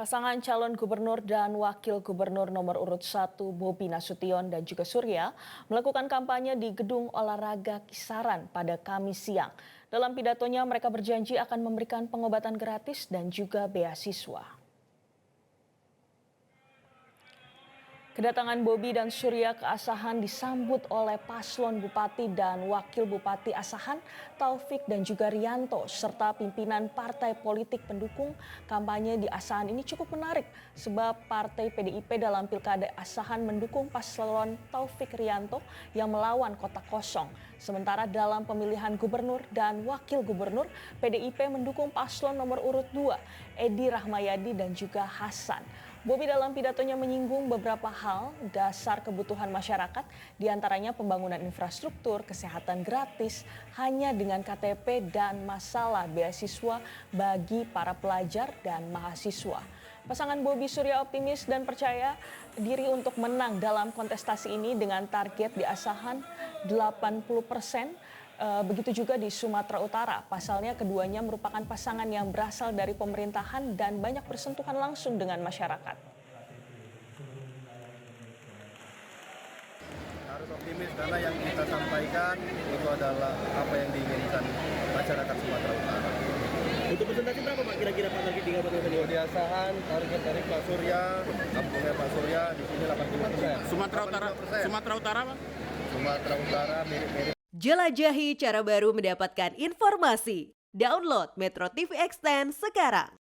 Pasangan calon gubernur dan wakil gubernur nomor urut 1 Bobi Nasution dan juga Surya melakukan kampanye di Gedung Olahraga Kisaran pada Kamis siang. Dalam pidatonya mereka berjanji akan memberikan pengobatan gratis dan juga beasiswa. Kedatangan Bobi dan Surya ke Asahan disambut oleh paslon Bupati dan Wakil Bupati Asahan, Taufik dan juga Rianto, serta pimpinan partai politik pendukung. Kampanye di Asahan ini cukup menarik sebab partai PDIP dalam Pilkada Asahan mendukung paslon Taufik Rianto yang melawan kota kosong. Sementara dalam pemilihan gubernur dan wakil gubernur, PDIP mendukung paslon nomor urut 2, Edi Rahmayadi dan juga Hasan. Bobi dalam pidatonya menyinggung beberapa hal dasar kebutuhan masyarakat, diantaranya pembangunan infrastruktur, kesehatan gratis, hanya dengan KTP dan masalah beasiswa bagi para pelajar dan mahasiswa. Pasangan Bobi Surya optimis dan percaya diri untuk menang dalam kontestasi ini dengan target di Asahan 80%. Begitu juga di Sumatera Utara. Pasalnya keduanya merupakan pasangan yang berasal dari pemerintahan dan banyak bersentuhan langsung dengan masyarakat. Harus optimis karena yang kita sampaikan itu adalah apa yang diinginkan masyarakat Sumatera Utara. Untuk presentasi berapa Pak kira-kira Pak target di Kabupaten Untuk di Asahan target dari Pak Surya, kampungnya Pak Surya di sini 85%. Sumatera Utara, Sumatera Utara Pak? Sumatera Utara mirip-mirip. Jelajahi cara baru mendapatkan informasi. Download Metro TV Extend sekarang.